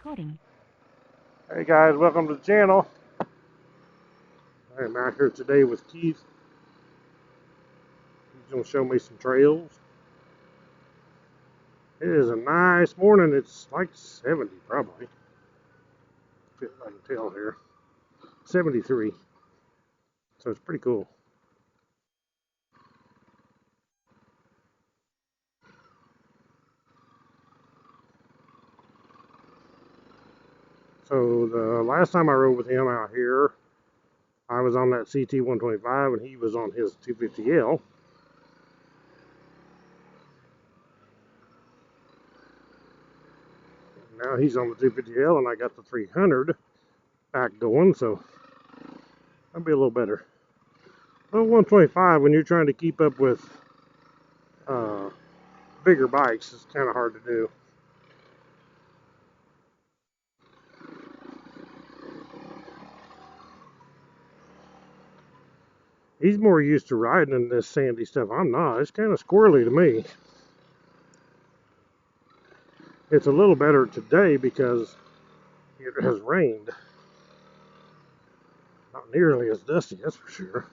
recording. Hey guys, welcome to the channel. I'm out here today with Keith. He's going to show me some trails. It is a nice morning. It's like 70 probably. If I can tell here. 73. So it's pretty cool. So the last time I rode with him out here, I was on that CT125 and he was on his 250L. Now he's on the 250L and I got the 300 back going, so that'll be a little better. Well, 125, when you're trying to keep up with bigger bikes, it's kind of hard to do. He's more used to riding in this sandy stuff. I'm not. It's kind of squirrely to me. It's a little better today because it has rained. Not nearly as dusty, that's for sure.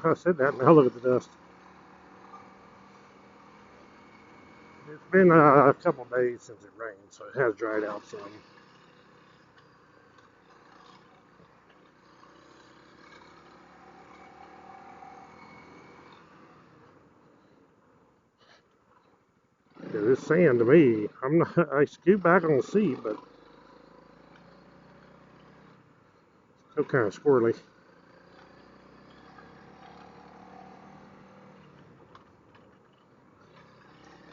I said that, now look at the dust. It's been a couple days since it rained, so it has dried out some. Yeah, this sand to me, I scoot back on the seat, but still kind of squirrely.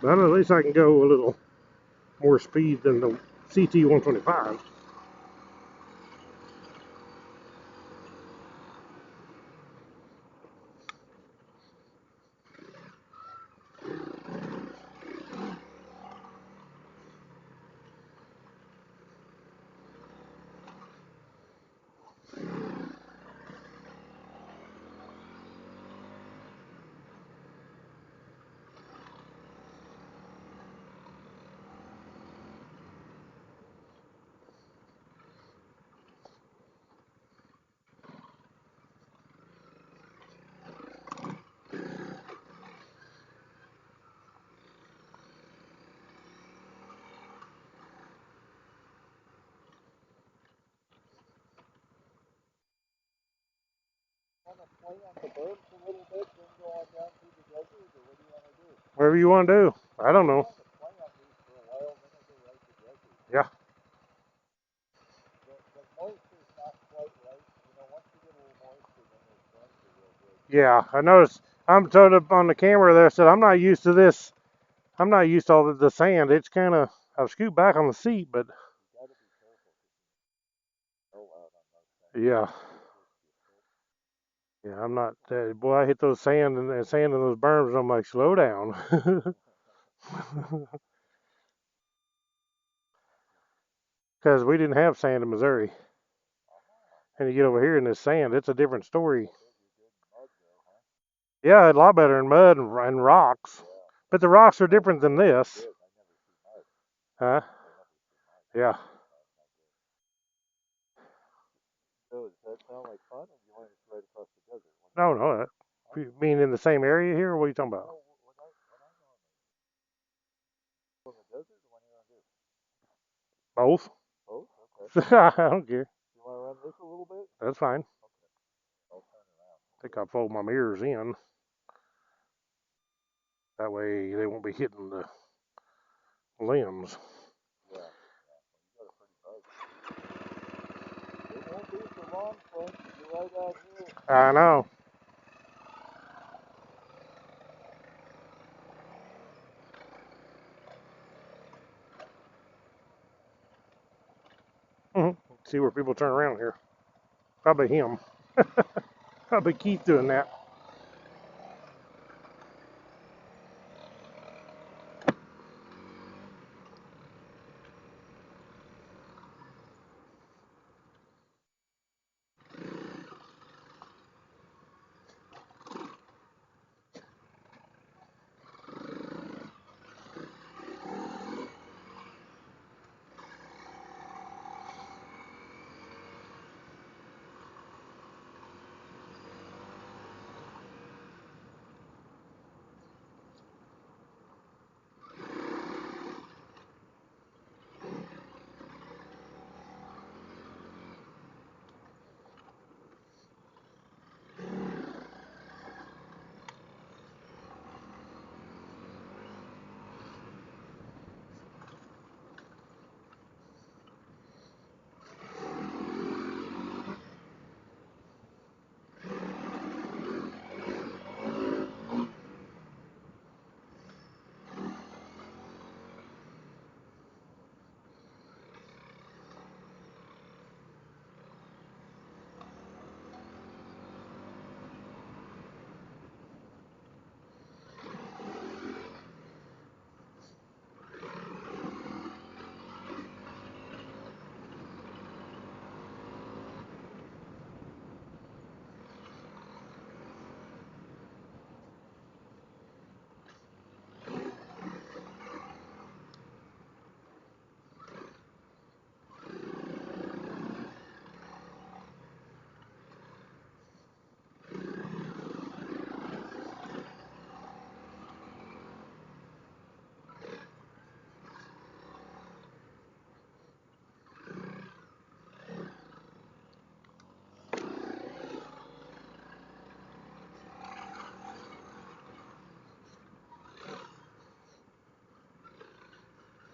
But at least I can go a little more speed than the CT125. Play on the Berms a little bit, then go on down through the desert, or what do you want to do? Whatever you want to do. I don't know. Play on these for a while, then I'll go right to desert. Yeah. The moisture's not quite right. You know, once you get a little moisture, then those Berms are real good. Yeah, I noticed. I'm told up on the camera there, said I'm not used to this. I'm not used to all the sand. It's kind of, I've scooped back on the seat, but You got to be careful. Oh, wow, yeah. Yeah, I'm not, boy, I hit those sand and those berms, and I'm like, slow down. Because we didn't have sand in Missouri. And you get over here in this sand, it's a different story. Yeah, a lot better in mud and rocks. But the rocks are different than this. Huh? Yeah. So does that sound like fun, or do you want to just ride across the desert? No, no. You mean in the same area here? Or what are you talking about? On the desert, or when you're on this? Both. Both? Okay. I don't care. You want to run this a little bit? That's fine. Okay. I'll turn around. I think I'll fold my mirrors in. That way they won't be hitting the limbs. Yeah. You got a pretty bike. It won't be for long, friends. You're right out here. I know. See where people turn around here. Probably him. Probably Keith doing that.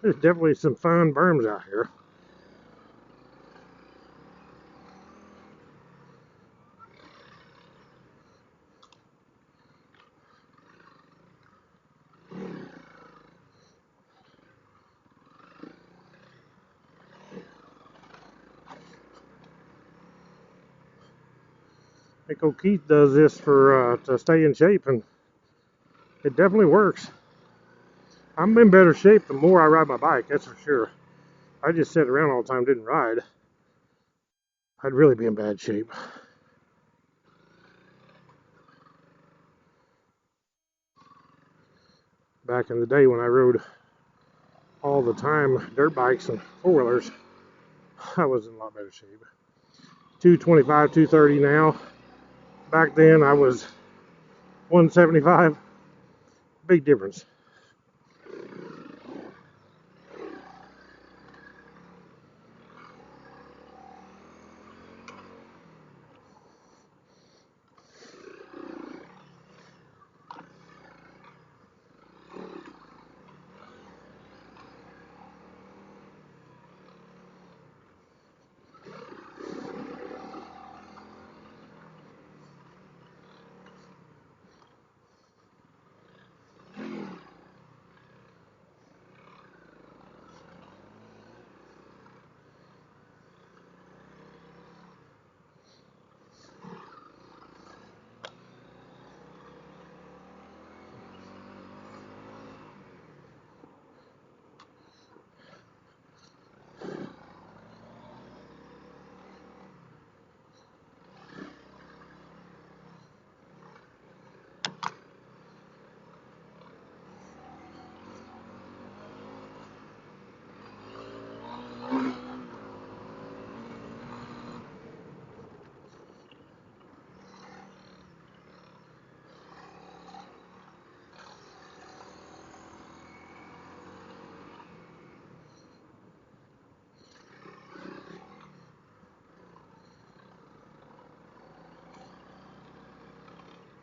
There's definitely some fun berms out here. I think old Keith does this for to stay in shape, and it definitely works. I'm in better shape the more I ride my bike, that's for sure. I just sit around all the time, didn't ride, I'd really be in bad shape. Back in the day when I rode all the time dirt bikes and four-wheelers, I was in a lot better shape. 225, 230 now. Back then I was 175. Big difference.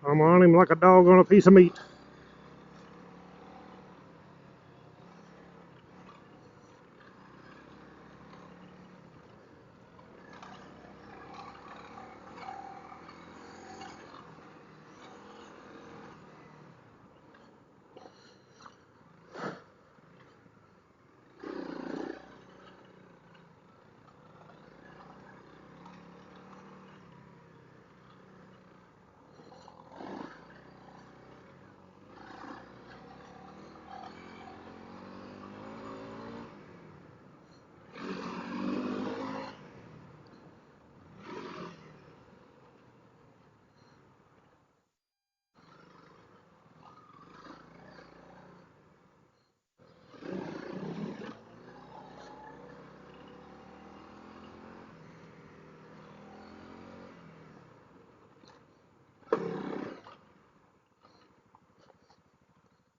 I'm on him like a dog on a piece of meat.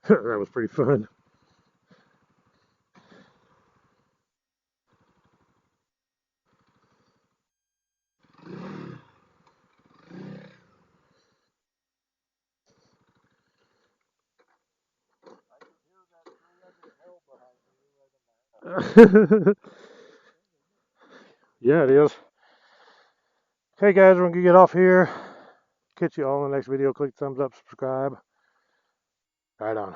That was pretty fun. Yeah, it is. Okay, guys, we're gonna get off here. Catch you all in the next video. Click thumbs up, subscribe. Right on.